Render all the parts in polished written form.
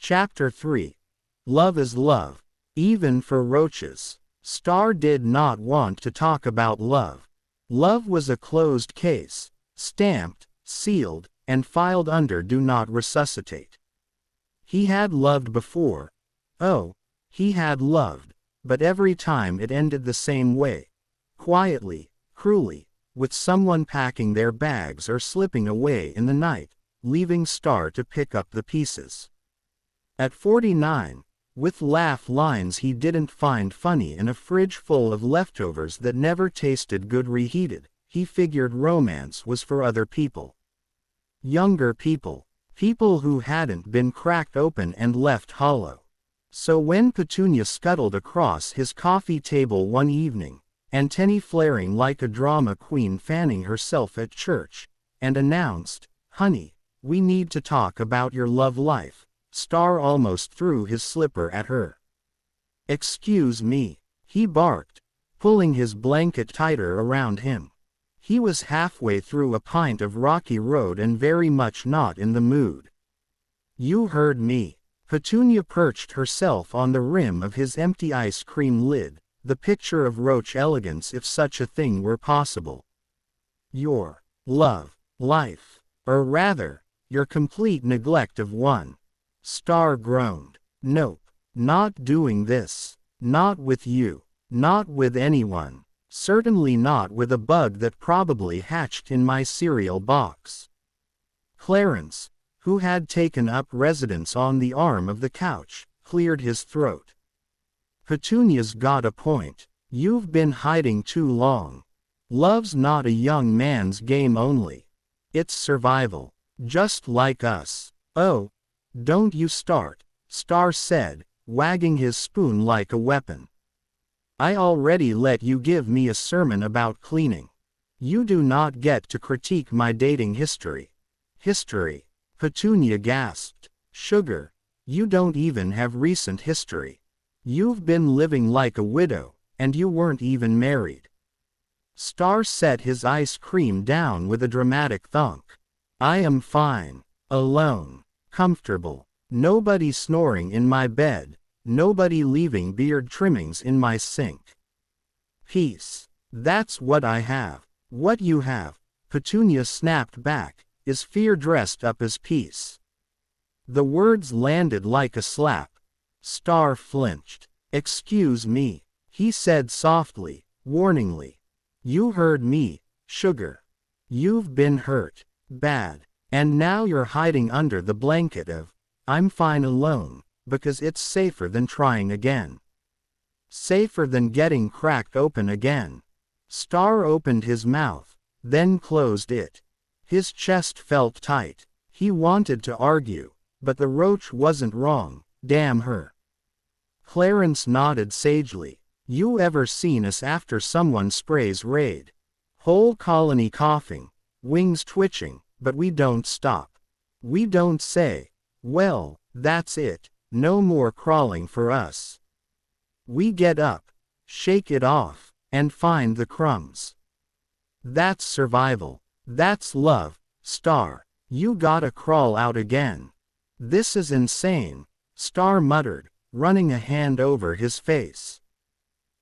Chapter 3. Love is love. Even for roaches. Star did not want to talk about love. Love was a closed case, stamped, sealed, and filed under Do Not Resuscitate. He had loved before. Oh, he had loved, but every time it ended the same way. Quietly, cruelly, with someone packing their bags or slipping away in the night, leaving Star to pick up the pieces. At 49, with laugh lines he didn't find funny in a fridge full of leftovers that never tasted good reheated, he figured romance was for other people. Younger people. People who hadn't been cracked open and left hollow. So when Petunia scuttled across his coffee table one evening, antennae flaring like a drama queen fanning herself at church, and announced, "Honey, we need to talk about your love life," Star almost threw his slipper at her. "Excuse me," he barked, pulling his blanket tighter around him. He was halfway through a pint of Rocky Road and very much not in the mood. "You heard me." Petunia perched herself on the rim of his empty ice cream lid, the picture of roach elegance if such a thing were possible. "Your love life, or rather, your complete neglect of one." Star groaned. "Nope, not doing this. Not with you. Not with anyone. Certainly not with a bug that probably hatched in my cereal box." Clarence, who had taken up residence on the arm of the couch, cleared his throat. "Petunia's got a point. You've been hiding too long. Love's not a young man's game only. It's survival. Just like us." "Oh, don't you start," Star said, wagging his spoon like a weapon. "I already let you give me a sermon about cleaning. You do not get to critique my dating history." "History?" Petunia gasped. "Sugar, you don't even have recent history. You've been living like a widow, and you weren't even married." Star set his ice cream down with a dramatic thunk. "I am fine. Alone. Comfortable. Nobody snoring in my bed. Nobody leaving beard trimmings in my sink. Peace. That's what I have." "What you have," Petunia snapped back, "is fear dressed up as peace." The words landed like a slap. Star flinched. "Excuse me," he said softly, warningly. "You heard me, sugar. You've been hurt. Bad. And now you're hiding under the blanket of, 'I'm fine alone,' because it's safer than trying again. Safer than getting cracked open again." Star opened his mouth, then closed it. His chest felt tight. He wanted to argue, but the roach wasn't wrong, damn her. Clarence nodded sagely. "You ever seen us after someone sprays Raid? Whole colony coughing, wings twitching, but we don't stop. We don't say, 'Well, that's it, no more crawling for us.' We get up, shake it off, and find the crumbs. That's survival. That's love, Star. You gotta crawl out again." "This is insane," Star muttered, running a hand over his face.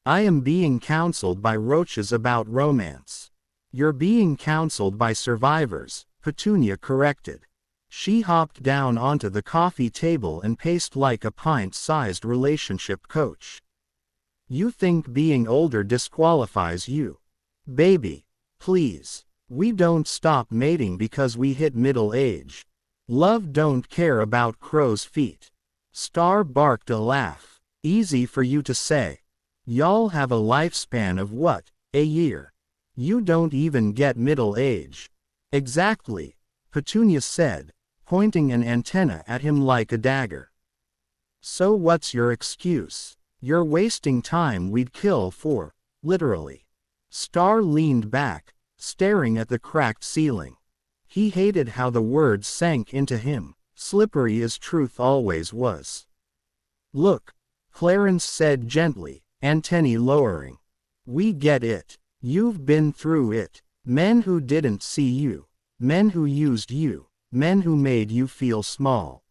"I am being counseled by roaches about romance." "You're being counseled by survivors," Petunia corrected. She hopped down onto the coffee table and paced like a pint-sized relationship coach. "You think being older disqualifies you? Baby, please. We don't stop mating because we hit middle age. Love don't care about crow's feet." Star barked a laugh. "Easy for you to say. Y'all have a lifespan of what, a year? You don't even get middle age." "Exactly," Petunia said, pointing an antenna at him like a dagger. "So what's your excuse? You're wasting time we'd kill for, literally." Star leaned back, staring at the cracked ceiling. He hated how the words sank into him, slippery as truth always was. "Look," Clarence said gently, antennae lowering. "We get it. You've been through it. Men who didn't see you. Men who used you. Men who made you feel small.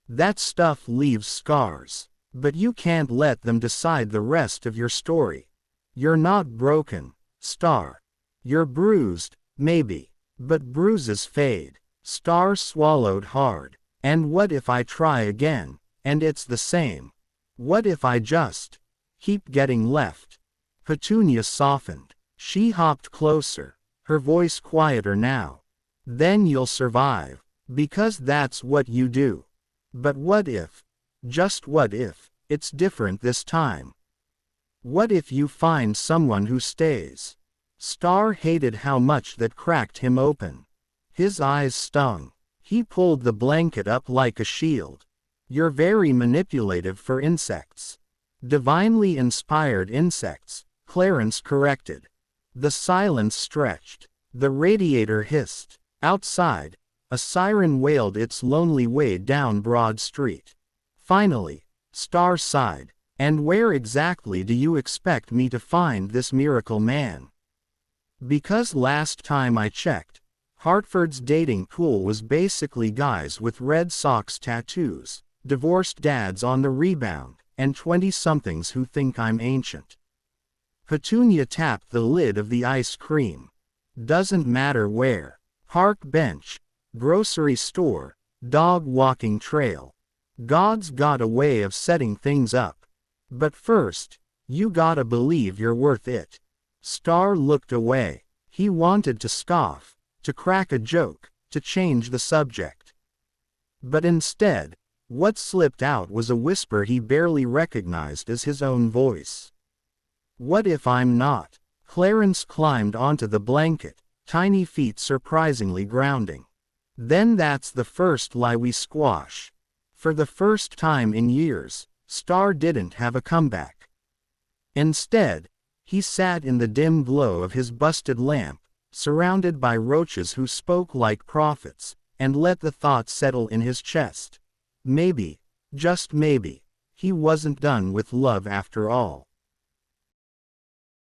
That stuff leaves scars. But you can't let them decide the rest of your story. You're not broken, Star. You're bruised, maybe. But bruises fade. Star swallowed hard. And what if I try again, and it's the same? What if I just keep getting left? Petunia softened. She hopped closer, her voice quieter now. Then you'll survive, because that's what you do. But what if, just what if, it's different this time? What if you find someone who stays? Star hated how much that cracked him open. His eyes stung. He pulled the blanket up like a shield. You're very manipulative for insects. Divinely inspired insects, Clarence corrected. The silence stretched. The radiator hissed. Outside, a siren wailed its lonely way down Broad Street. Finally, Star sighed. And where exactly do you expect me to find this miracle man? Because last time I checked, Hartford's dating pool was basically guys with Red Sox tattoos, divorced dads on the rebound, and 20-somethings who think I'm ancient. Petunia tapped the lid of the ice cream. Doesn't matter where. Park bench, grocery store, dog walking trail. God's got a way of setting things up. But first, you gotta believe you're worth it. Star looked away. He wanted to scoff, to crack a joke, to change the subject. But instead, what slipped out was a whisper he barely recognized as his own voice. What if I'm not? Clarence climbed onto the blanket, tiny feet surprisingly grounding. Then that's the first lie we squash. For the first time in years, Star didn't have a comeback. Instead, he sat in the dim glow of his busted lamp, surrounded by roaches who spoke like prophets, and let the thought settle in his chest. Maybe, just maybe, he wasn't done with love after all.